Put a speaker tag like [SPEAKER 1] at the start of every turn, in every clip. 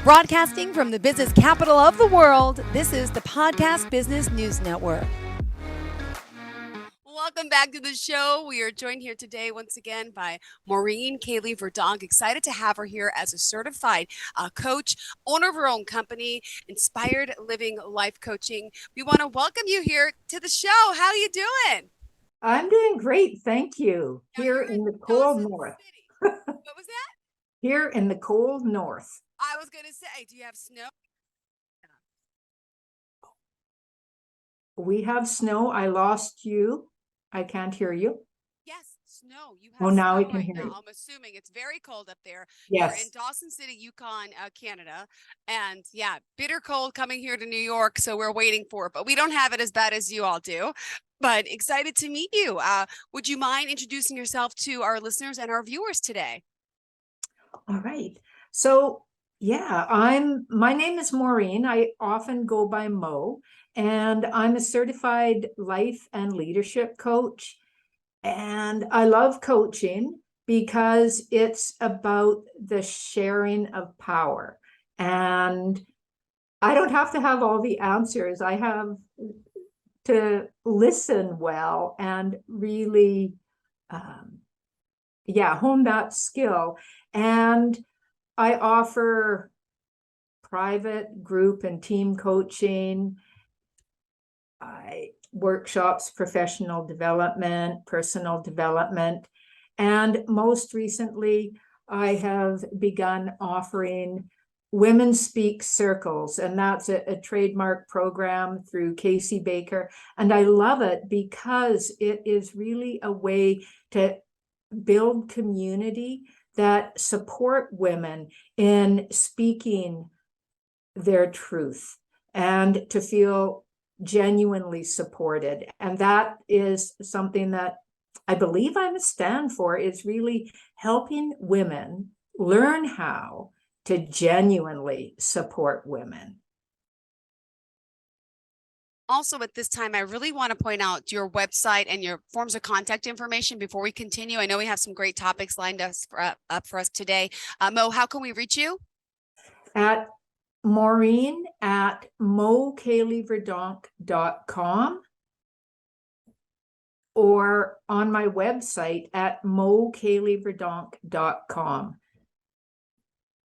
[SPEAKER 1] Broadcasting from the business capital of the world, this is the Podcast Business News Network. Welcome back to the show. We are joined here today once again by Maureen, Caley, Verdonk. Excited to have her here as a certified coach, owner of her own company, Inspired Living Life Coaching. We want to welcome you here to the show. How are you doing?
[SPEAKER 2] I'm doing great, thank you. Here in the cold north.
[SPEAKER 1] What was that?
[SPEAKER 2] Here in the cold north.
[SPEAKER 1] I was going to say, do you have snow?
[SPEAKER 2] We have snow. I lost you. I can't hear you.
[SPEAKER 1] Yes, snow. You have
[SPEAKER 2] now
[SPEAKER 1] snow
[SPEAKER 2] I can
[SPEAKER 1] right
[SPEAKER 2] hear
[SPEAKER 1] now.
[SPEAKER 2] you.
[SPEAKER 1] I'm assuming it's very cold up there.
[SPEAKER 2] Yes.
[SPEAKER 1] You're in Dawson City, Yukon, Canada. And yeah, bitter cold coming here to New York. So we're waiting for it, but we don't have it as bad as you all do. But excited to meet you. Would you mind introducing yourself to our listeners and our viewers today?
[SPEAKER 2] All right. So yeah, my name is Maureen. I often go by Mo, and I'm a certified life and leadership coach. And I love coaching because it's about the sharing of power. And I don't have to have all the answers. I have to listen well and really, hone that skill. And I offer private, group, and team coaching, workshops, professional development, personal development. And most recently, I have begun offering Women Speak Circles, and that's a trademark program through Casey Baker. And I love it because it is really a way to build community that support women in speaking their truth and to feel genuinely supported. And that is something that I believe I'm a stand for, is really helping women learn how to genuinely support women.
[SPEAKER 1] Also, at this time, I really want to point out your website and your forms of contact information before we continue. I know we have some great topics lined up for us today. Mo, how can we reach you?
[SPEAKER 2] At Maureen at mocaleyverdonk.com or on my website at mocaleyverdonk.com.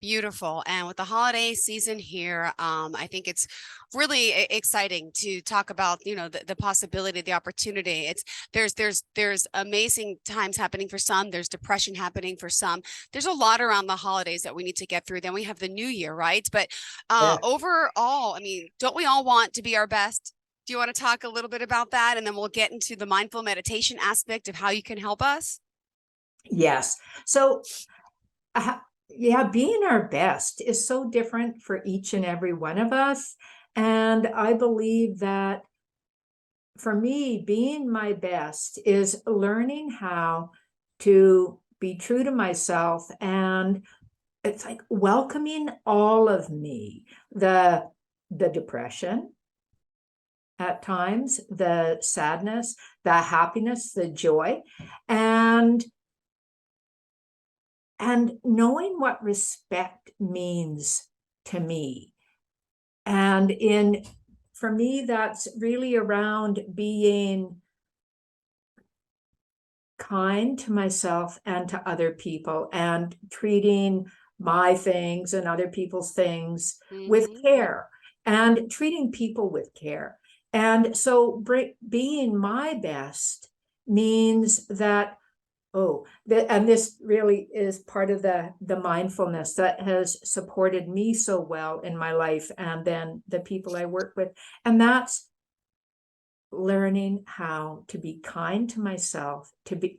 [SPEAKER 1] Beautiful. And with the holiday season here, I think it's really exciting to talk about, the possibility, the opportunity. There's amazing times happening for some. There's depression happening for some. There's a lot around the holidays that we need to get through. Then we have the new year, right? But overall, I mean, don't we all want to be our best? Do you want to talk a little bit about that? And then we'll get into the mindful meditation aspect of how you can help us.
[SPEAKER 2] Yes. So, being our best is so different for each and every one of us. And I believe that for me, being my best is learning how to be true to myself. And it's like welcoming all of me, the depression at times, the sadness, the happiness, the joy, and knowing what respect means to me. And for me, that's really around being kind to myself and to other people and treating my things and other people's things with care and treating people with care. And so being my best means that and this really is part of the mindfulness that has supported me so well in my life and then the people I work with. And that's learning how to be kind to myself,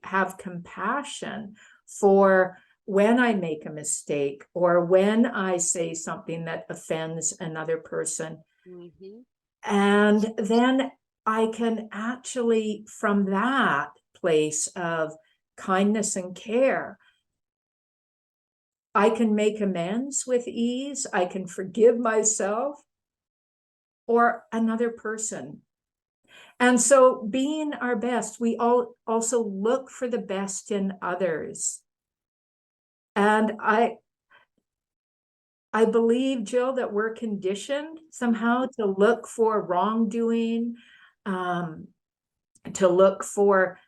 [SPEAKER 2] have compassion for when I make a mistake or when I say something that offends another person. And then I can actually, from that place of kindness and care, I can make amends with ease. I can forgive myself or another person. And so being our best, we all also look for the best in others. And I believe, Jill, that we're conditioned somehow to look for wrongdoing, um, to look for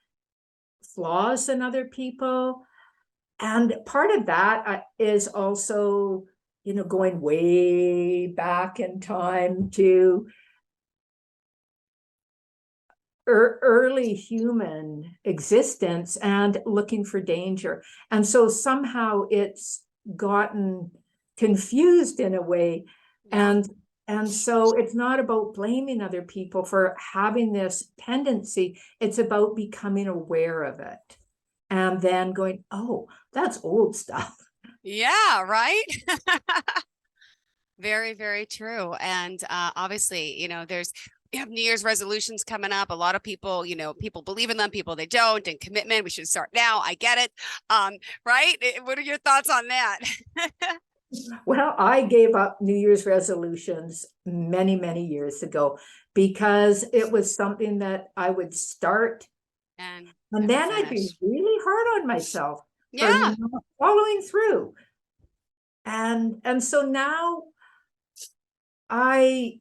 [SPEAKER 2] flaws in other people. And part of that is also, going way back in time to early human existence and looking for danger. And so somehow it's gotten confused in a way.
[SPEAKER 1] Yeah.
[SPEAKER 2] And so it's not about blaming other people for having this tendency. It's about becoming aware of it and then going, oh, that's old stuff.
[SPEAKER 1] Yeah, right. Very, very true. And obviously, we have New Year's resolutions coming up. A lot of people, people believe in them, people they don't, and commitment. We should start now. I get it. Right? What are your thoughts on that?
[SPEAKER 2] Well, I gave up New Year's resolutions many, many years ago because it was something that I would start
[SPEAKER 1] And
[SPEAKER 2] and
[SPEAKER 1] never
[SPEAKER 2] then I'd be
[SPEAKER 1] finish.
[SPEAKER 2] really hard on myself for
[SPEAKER 1] Yeah.
[SPEAKER 2] not following through. And so now I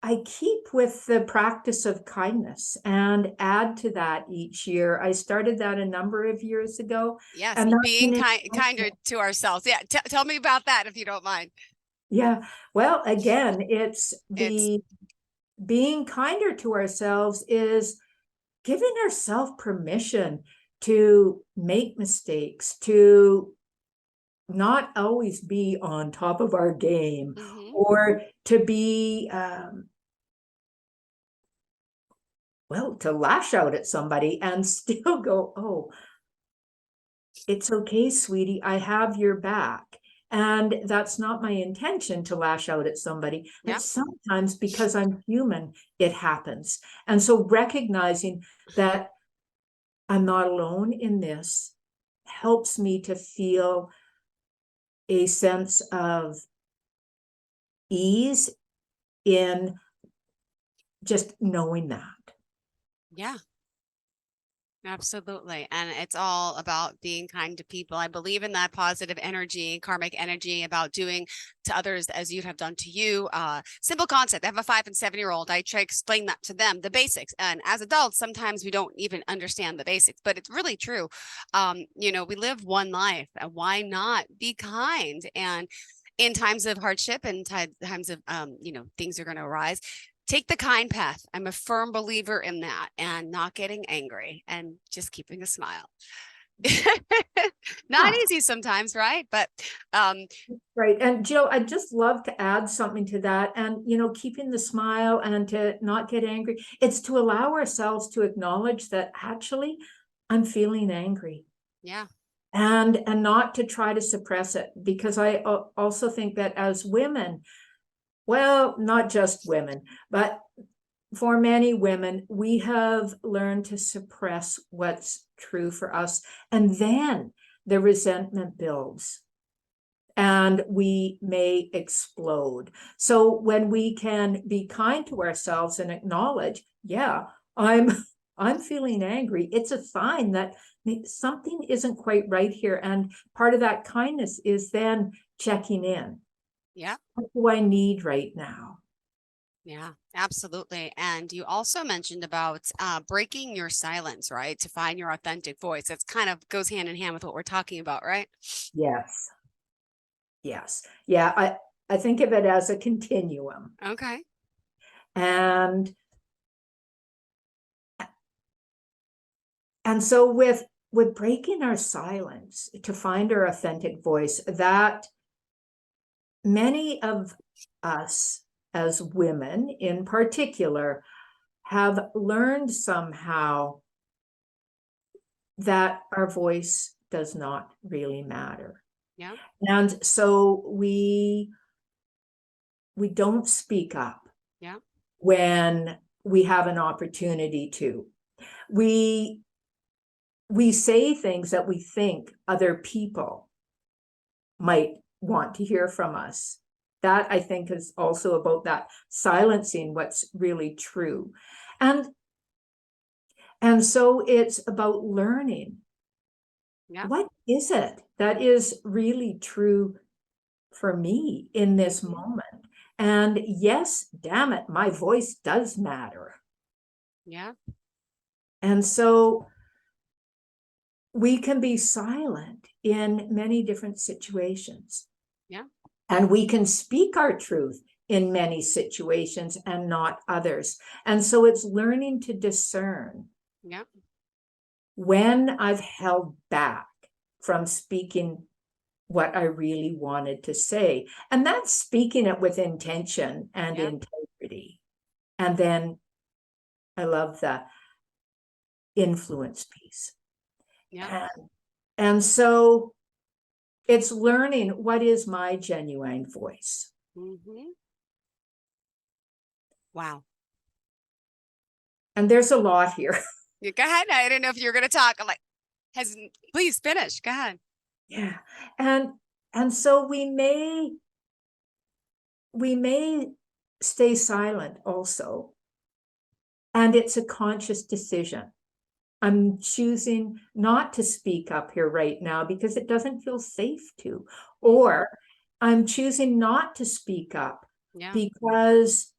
[SPEAKER 2] I keep with the practice of kindness and add to that each year. I started that a number of years ago,
[SPEAKER 1] Yes.
[SPEAKER 2] and that's
[SPEAKER 1] Being
[SPEAKER 2] been
[SPEAKER 1] kinder to ourselves. Yeah. Tell me about that if you don't mind.
[SPEAKER 2] yeah. Well, again, it's
[SPEAKER 1] It's
[SPEAKER 2] the being kinder to ourselves is giving ourselves permission to make mistakes, to not always be on top of our game,
[SPEAKER 1] mhm.
[SPEAKER 2] or to be, well, to lash out at somebody and still go, oh, it's okay, sweetie, I have your back. And that's not my intention to lash out at somebody, but
[SPEAKER 1] Yeah.
[SPEAKER 2] sometimes because I'm human, it happens. And so recognizing that I'm not alone in this helps me to feel a sense of ease in just knowing that.
[SPEAKER 1] Yeah. Absolutely. And it's all about being kind to people. I believe in that positive energy, karmic energy about doing to others as you have done to you. Simple concept. I have a 5 and 7-year-old. I try to explain that to them, the basics. And as adults, sometimes we don't even understand the basics, but it's really true. We live one life, and why not be kind? And in times of hardship and times of, things are going to arise, take the kind path. I'm a firm believer in that, and not getting angry and just keeping a smile. Not
[SPEAKER 2] Huh.
[SPEAKER 1] easy sometimes, right? But um,
[SPEAKER 2] Right. And Jill, I'd just love to add something to that. And, keeping the smile and to not get angry, it's to allow ourselves to acknowledge that actually I'm feeling angry,
[SPEAKER 1] yeah,
[SPEAKER 2] and not to try to suppress it. Because I also think that as women, well, not just women, but for many women, we have learned to suppress what's true for us. And then the resentment builds and we may explode. So when we can be kind to ourselves and acknowledge, yeah, I'm I'm feeling angry, it's a sign that something isn't quite right here. And part of that kindness is then checking in.
[SPEAKER 1] yeah,
[SPEAKER 2] What do I need right now?
[SPEAKER 1] yeah, absolutely. And you also mentioned about breaking your silence, right? To find your authentic voice. That's kind of goes hand in hand with what we're talking about, right?
[SPEAKER 2] Yes. Yes. Yeah, I think of it as a continuum.
[SPEAKER 1] Okay.
[SPEAKER 2] And so with breaking our silence to find our authentic voice, that many of us as women in particular have learned somehow that our voice does not really matter.
[SPEAKER 1] Yeah.
[SPEAKER 2] And so we don't speak up
[SPEAKER 1] Yeah.
[SPEAKER 2] when we have an opportunity to. We say things that we think other people might want to hear from us. That, I think, is also about that silencing what's really true. And so it's about learning,
[SPEAKER 1] Yeah.
[SPEAKER 2] what is it that is really true for me in this moment. And yes, damn it, my voice does matter.
[SPEAKER 1] Yeah.
[SPEAKER 2] And so we can be silent in many different situations.
[SPEAKER 1] Yeah.
[SPEAKER 2] And we can speak our truth in many situations and not others. And so it's learning to discern
[SPEAKER 1] Yeah.
[SPEAKER 2] when I've held back from speaking what I really wanted to say. And that's speaking it with intention and
[SPEAKER 1] Yeah.
[SPEAKER 2] integrity. And then I love the influence piece.
[SPEAKER 1] Yeah.
[SPEAKER 2] And so it's learning what is my genuine voice.
[SPEAKER 1] Wow.
[SPEAKER 2] And there's a lot here.
[SPEAKER 1] Yeah, go ahead. I didn't know if you were going to talk. I'm like, please finish. Go ahead.
[SPEAKER 2] Yeah. And so we may stay silent also. And it's a conscious decision. I'm choosing not to speak up here right now because it doesn't feel safe to. Or I'm choosing not to speak up because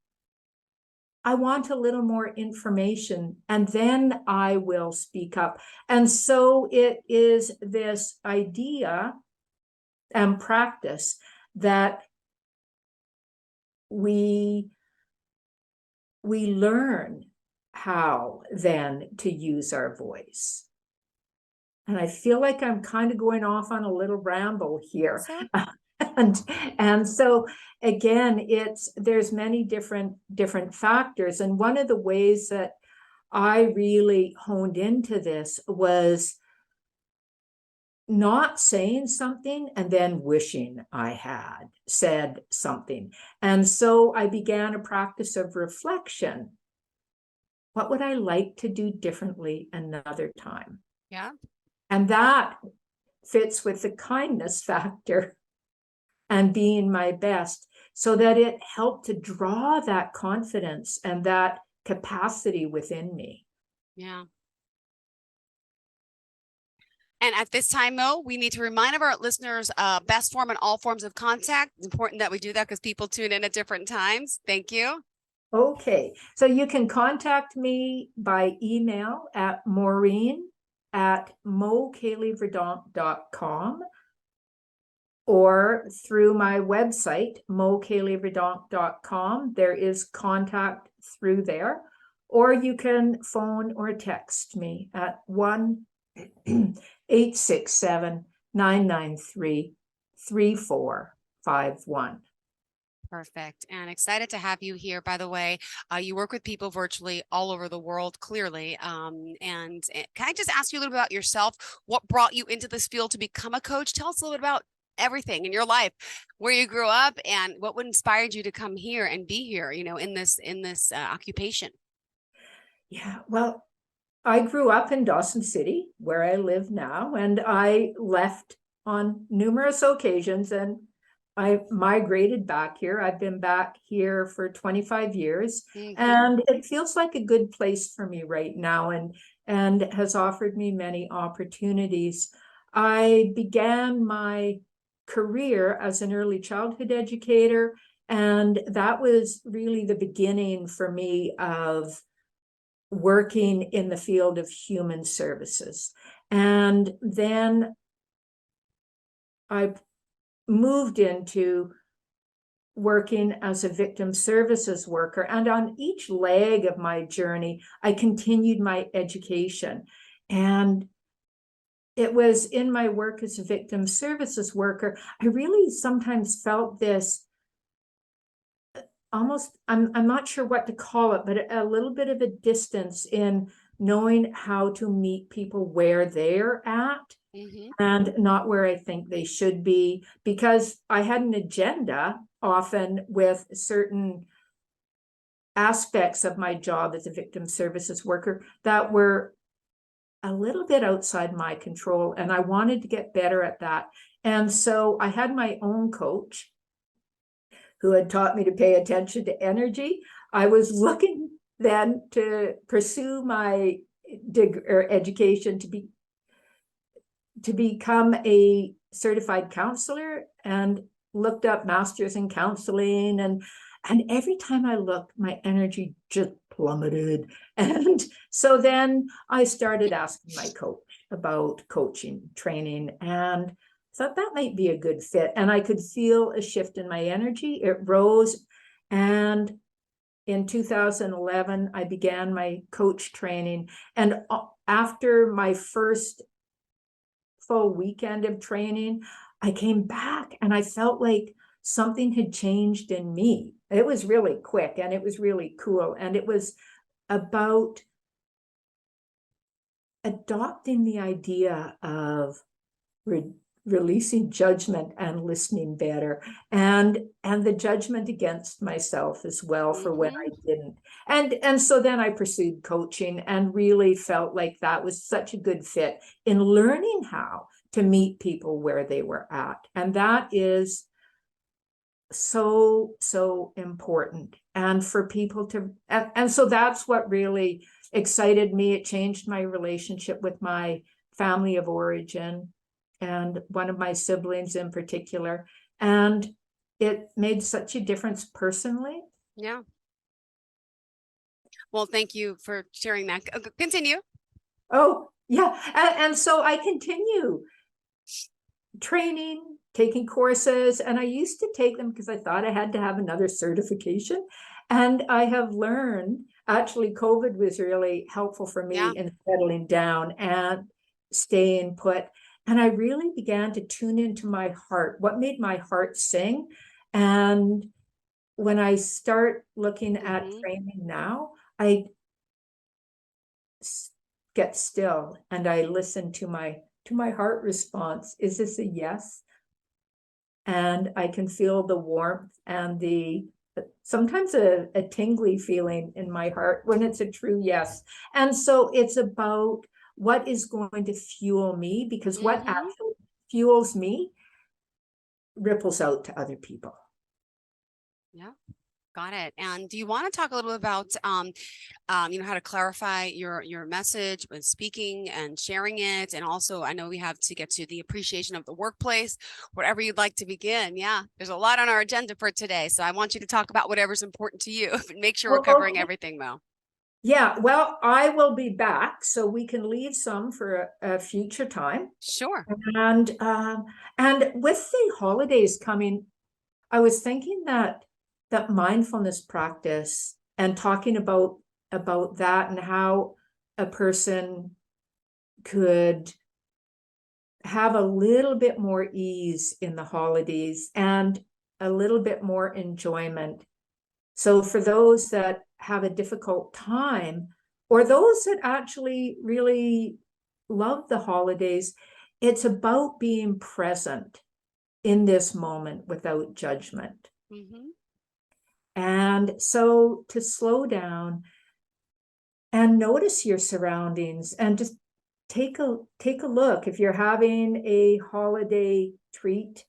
[SPEAKER 2] I want a little more information and then I will speak up. And so it is this idea and practice that we learn how then to use our voice. And I feel like I'm kind of going off on a little ramble here. And so again, there's many different factors. And one of the ways that I really honed into this was not saying something and then wishing I had said something. And so I began a practice of reflection. What would I like to do differently another time?
[SPEAKER 1] Yeah.
[SPEAKER 2] And that fits with the kindness factor and being my best, so that it helped to draw that confidence and that capacity within me.
[SPEAKER 1] Yeah. And at this time, Mo, we need to remind our listeners, best form and all forms of contact. It's important that we do that because people tune in at different times. Thank you.
[SPEAKER 2] Okay, so you can contact me by email at Maureen at mocaleyverdonk.com or through my website, mocaleyverdonk.com. There is contact through there, or you can phone or text me at 1-867-993-3451.
[SPEAKER 1] Perfect. And excited to have you here. By the way, you work with people virtually all over the world, clearly. And can I just ask you a little bit about yourself? What brought you into this field to become a coach? Tell us a little bit about everything in your life, where you grew up, and what would inspired you to come here and be here, in this occupation.
[SPEAKER 2] Yeah, well, I grew up in Dawson City, where I live now, and I left on numerous occasions and I migrated back here. I've been back here for 25 years, and it feels like a good place for me right now, and has offered me many opportunities. I began my career as an early childhood educator, and that was really the beginning for me of working in the field of human services. And then I moved into working as a victim services worker. And on each leg of my journey, I continued my education. And it was in my work as a victim services worker, I really sometimes felt this almost, I'm not sure what to call it, but a little bit of a distance in knowing how to meet people where they're at and not where I think they should be, because I had an agenda often with certain aspects of my job as a victim services worker that were a little bit outside my control, and I wanted to get better at that. And so I had my own coach who had taught me to pay attention to energy. I was looking then to pursue my education to become a certified counselor. And looked up masters in counseling, and every time I looked, my energy just plummeted. And so then I started asking my coach about coaching, training, and thought that might be a good fit. And I could feel a shift in my energy. It rose. And in 2011, I began my coach training. And after my first full weekend of training, I came back and I felt like something had changed in me. It was really quick and it was really cool. And it was about adopting the idea of releasing judgment and listening better, and the judgment against myself as well for when I didn't. And so then I pursued coaching and really felt like that was such a good fit in learning how to meet people where they were at. And that is so important. And for people to, and so that's what really excited me. It changed my relationship with my family of origin and one of my siblings in particular. And it made such a difference personally.
[SPEAKER 1] Yeah. Well, thank you for sharing that. Continue.
[SPEAKER 2] Oh, yeah. And so I continue training, taking courses, and I used to take them because I thought I had to have another certification. And I have learned, actually, COVID was really helpful for me in settling down and staying put. And I really began to tune into my heart, what made my heart sing. And when I start looking at training now, I get still and I listen to my heart response. Is this a yes? And I can feel the warmth and the sometimes a tingly feeling in my heart when it's a true yes. And so it's about what is going to fuel me, because what actually fuels me ripples out to other people.
[SPEAKER 1] Yeah, got it. And do you want to talk a little bit about, you know, how to clarify your message when speaking and sharing it? And also, I know we have to get to the appreciation of the workplace, whatever you'd like to begin. Yeah, there's a lot on our agenda for today. So I want you to talk about whatever's important to you and make sure we're covering everything, Mo.
[SPEAKER 2] Yeah, well, I will be back, so we can leave some for a future time.
[SPEAKER 1] Sure.
[SPEAKER 2] And with the holidays coming, I was thinking that mindfulness practice and talking about that and how a person could have a little bit more ease in the holidays and a little bit more enjoyment. So for those that have a difficult time, or those that actually really love the holidays, it's about being present in this moment without judgment. And so to slow down and notice your surroundings and just take a look. If you're having a holiday treat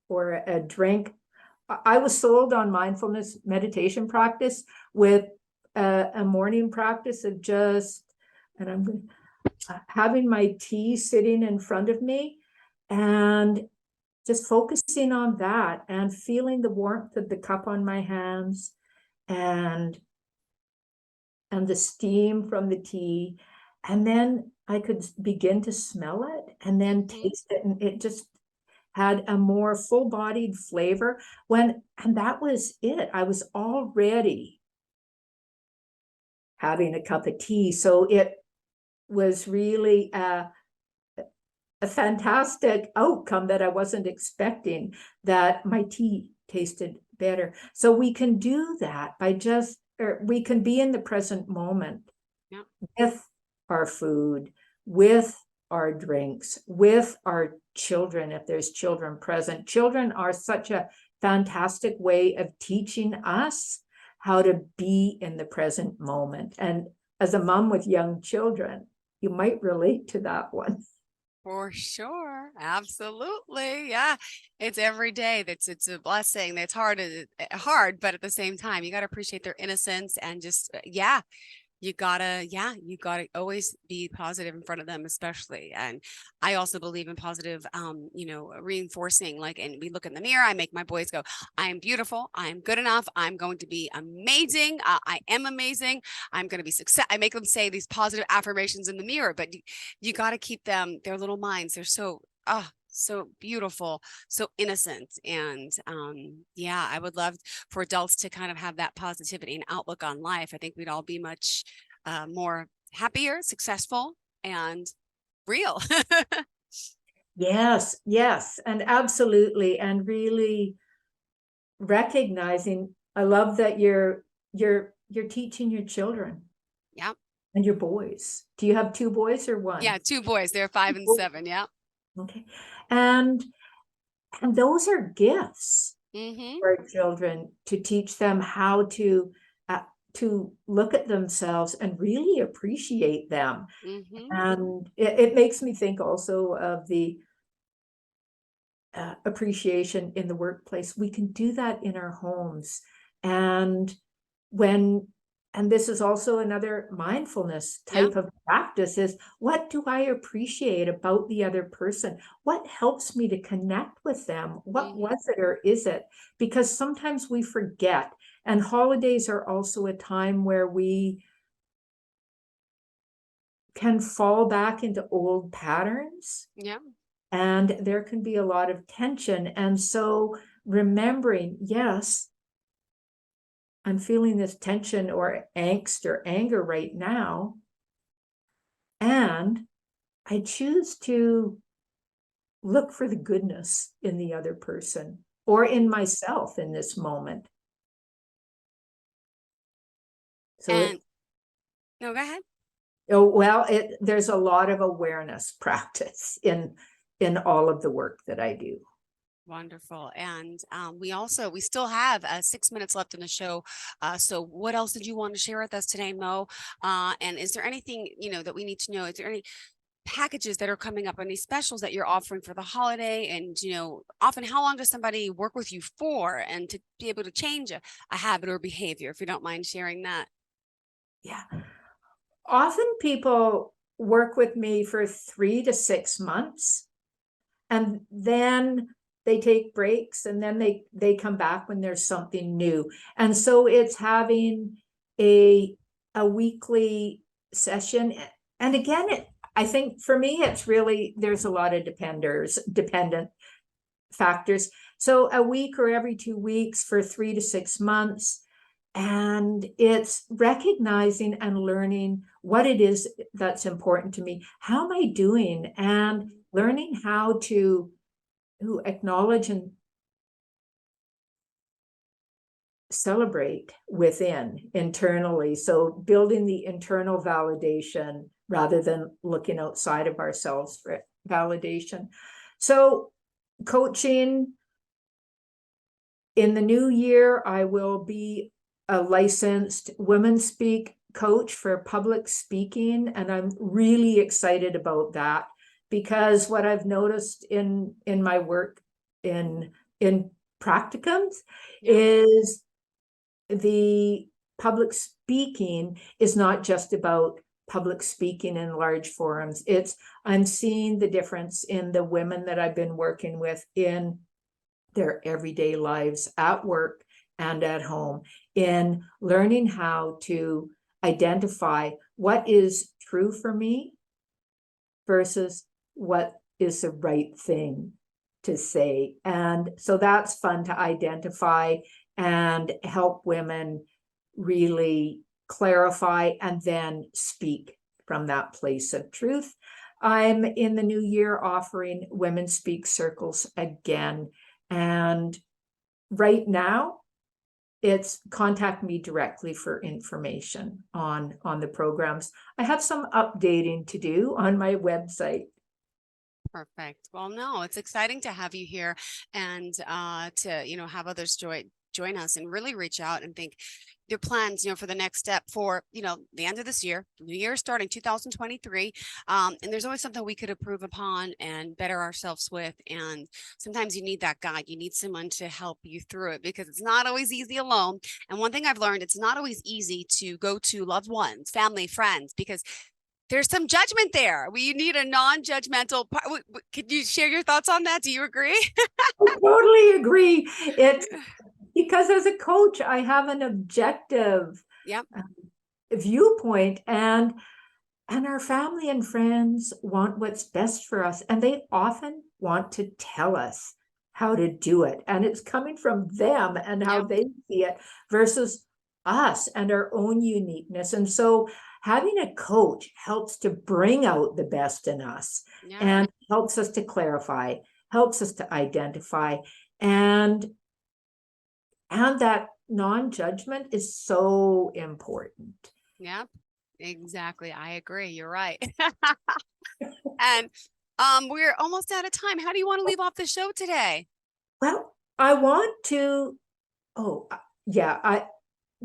[SPEAKER 2] or a drink, I was sold on mindfulness meditation practice with a morning practice of just, and I'm having my tea sitting in front of me and just focusing on that and feeling the warmth of the cup on my hands and the steam from the tea. And then I could begin to smell it and then taste it. And it just had a more full-bodied flavor and that was it. I was already having a cup of tea. So it was really a fantastic outcome that I wasn't expecting, that my tea tasted better. So we can do that by just, or we can be in the present moment with our food, with our drinks, with our children, if there's children present. Children are such a fantastic way of teaching us how to be in the present moment. And as a mom with young children, you might relate to that one.
[SPEAKER 1] For sure. Absolutely. Yeah. It's every day. It's a blessing. That's hard, but at the same time, you got to appreciate their innocence and just, yeah, you gotta, yeah, you gotta always be positive in front of them, especially. And I also believe in positive, reinforcing. Like, and we look in the mirror, I make my boys go, I am beautiful, I am good enough, I'm going to be amazing, I am amazing, I'm going to be success. I make them say these positive affirmations in the mirror, but you got to keep them, their little minds, they're so, so beautiful, so innocent. And yeah, I would love for adults to kind of have that positivity and outlook on life. I think we'd all be much more happier, successful, and real.
[SPEAKER 2] Yes, yes, and absolutely. And really recognizing, I love that you're teaching your children.
[SPEAKER 1] Yeah.
[SPEAKER 2] And your boys. Do you have two boys or one?
[SPEAKER 1] Yeah, two boys. They're 5 and 7. Yeah.
[SPEAKER 2] Okay. And those are gifts
[SPEAKER 1] Mm-hmm.
[SPEAKER 2] for children, to teach them how to look at themselves and really appreciate them.
[SPEAKER 1] Mm-hmm.
[SPEAKER 2] And it makes me think also of the appreciation in the workplace. We can do that in our homes. And when and this is also another mindfulness
[SPEAKER 1] Yeah.
[SPEAKER 2] type of practice, is what do I appreciate about the other person? What helps me to connect with them? What
[SPEAKER 1] Mm-hmm.
[SPEAKER 2] was it or is it? Because sometimes we forget. And holidays are also a time where we can fall back into old patterns,
[SPEAKER 1] Yeah.
[SPEAKER 2] and there can be a lot of tension. And so remembering, yes, I'm feeling this tension or angst or anger right now, and I choose to look for the goodness in the other person or in myself in this moment. So
[SPEAKER 1] And no, go ahead.
[SPEAKER 2] there's a lot of awareness practice in all of the work that I do.
[SPEAKER 1] Wonderful. And we still have 6 minutes left in the show. So what else did you want to share with us today, Mo? And is there anything, that we need to know? Is there any packages that are coming up, any specials that you're offering for the holiday? And, often how long does somebody work with you for, and to be able to change a habit or behavior, if you don't mind sharing that?
[SPEAKER 2] Yeah. Often people work with me for 3 to 6 months, and then they take breaks, and then they come back when there's something new. And so it's having a weekly session. And again, I think for me, it's really, there's a lot of dependent factors. So a week or every 2 weeks for 3 to 6 months. And it's recognizing and learning what it is that's important to me. How am I doing? And learning how to acknowledge and celebrate within internally. So building the internal validation rather than looking outside of ourselves for validation. So coaching, in the new year, I will be a licensed women speak coach for public speaking. And I'm really excited about that, because what I've noticed in my work in practicums
[SPEAKER 1] Yeah.
[SPEAKER 2] is the public speaking is not just about public speaking in large forums. I'm seeing the difference in the women that I've been working with in their everyday lives at work and at home, in learning how to identify what is true for me versus what is the right thing to say. And so that's fun to identify and help women really clarify and then speak from that place of truth. I'm in the new year offering women speak circles again. And right now, it's contact me directly for information on the programs. I have some updating to do on my website.
[SPEAKER 1] Perfect. Well, no, it's exciting to have you here, and to, have others join us and really reach out and think, your plans, for the next step for, the end of this year, new year starting 2023. And there's always something we could improve upon and better ourselves with. And sometimes you need that guide. You need someone to help you through it because it's not always easy alone. And one thing I've learned, it's not always easy to go to loved ones, family, friends, because there's some judgment there. You need a non-judgmental. Could you share your thoughts on that? Do you agree?
[SPEAKER 2] I totally agree. It's because as a coach, I have an objective viewpoint, and our family and friends want what's best for us, and they often want to tell us how to do it, and it's coming from them and how they see it versus us and our own uniqueness. And so having a coach helps to bring out the best in us and helps us to clarify, helps us to identify, and that non-judgment is so important.
[SPEAKER 1] Yep, exactly. I agree. You're right. And we're almost out of time. How do you want to leave off the show today?
[SPEAKER 2] Well, I want to,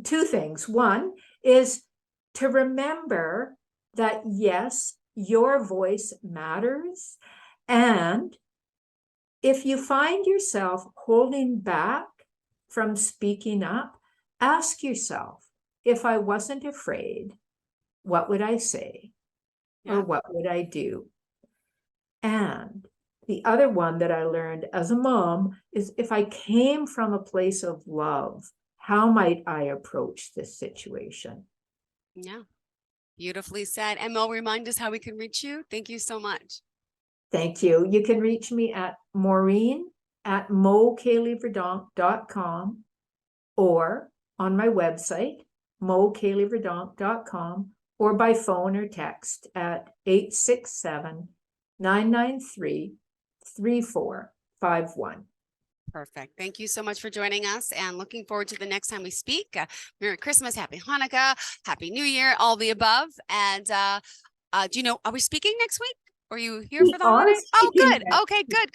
[SPEAKER 2] two things. One is to remember that, yes, your voice matters. And if you find yourself holding back from speaking up, ask yourself, if I wasn't afraid, what would I say? Or what would I do? And the other one that I learned as a mom is, if I came from a place of love, how might I approach this situation?
[SPEAKER 1] Yeah, beautifully said. And Mo, remind us how we can reach you. Thank you so much.
[SPEAKER 2] Thank you. You can reach me at Maureen at mocaileyverdonk.com or on my website, mocaileyverdonk.com, or by phone or text at 867-993-3451.
[SPEAKER 1] Perfect. Thank you so much for joining us, and looking forward to the next time we speak. Merry Christmas, Happy Hanukkah, Happy New Year, all the above. And are we speaking next week? Are you here for the holiday? Oh, good. Okay, good.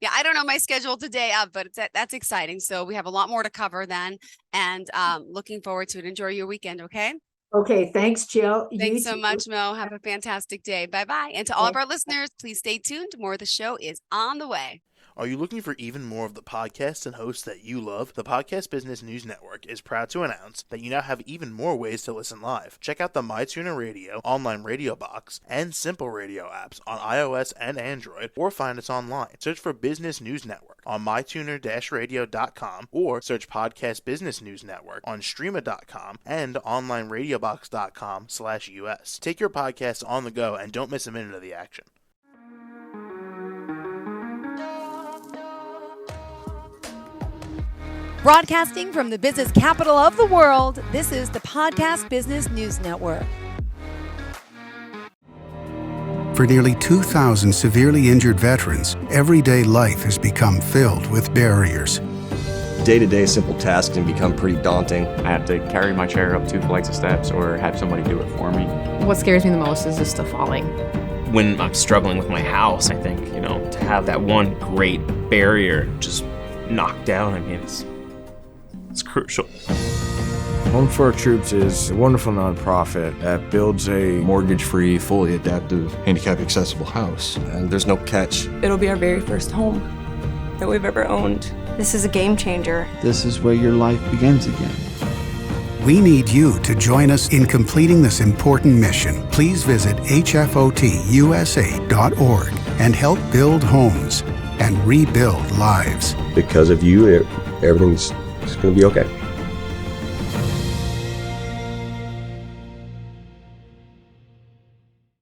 [SPEAKER 1] Yeah, I don't know my schedule today, but that's exciting. So we have a lot more to cover then, and looking forward to it. Enjoy your weekend, okay?
[SPEAKER 2] Okay, thanks, Jill.
[SPEAKER 1] Thanks so much, Mo. Have a fantastic day. Bye-bye. And to all of our listeners, please stay tuned. More of the show is on the way.
[SPEAKER 3] Are you looking for even more of the podcasts and hosts that you love? The Podcast Business News Network is proud to announce that you now have even more ways to listen live. Check out the MyTuner Radio, online radio box, and Simple Radio apps on iOS and Android, or find us online. Search for Business News Network on mytuner-radio.com, or search Podcast Business News Network on streama.com and onlineradiobox.com/US. Take your podcast on the go and don't miss a minute of the action.
[SPEAKER 4] Broadcasting from the business capital of the world, this is the Podcast Business News Network.
[SPEAKER 5] For nearly 2,000 severely injured veterans, everyday life has become filled with barriers.
[SPEAKER 6] Day-to-day simple tasks can become pretty daunting.
[SPEAKER 7] I have to carry my chair up 2 flights of steps or have somebody do it for me.
[SPEAKER 8] What scares me the most is just the falling.
[SPEAKER 9] When I'm struggling with my house, I think, to have that one great barrier just knocked down, it's crucial.
[SPEAKER 10] Home for Our Troops is a wonderful nonprofit that builds a
[SPEAKER 11] mortgage-free, fully adaptive, handicap-accessible house.
[SPEAKER 6] And there's no catch.
[SPEAKER 12] It'll be our very first home that we've ever owned. This is a game changer.
[SPEAKER 13] This is where your life begins again.
[SPEAKER 5] We need you to join us in completing this important mission. Please visit hfotusa.org and help build homes and rebuild lives.
[SPEAKER 6] Because of you, everything's going to be okay.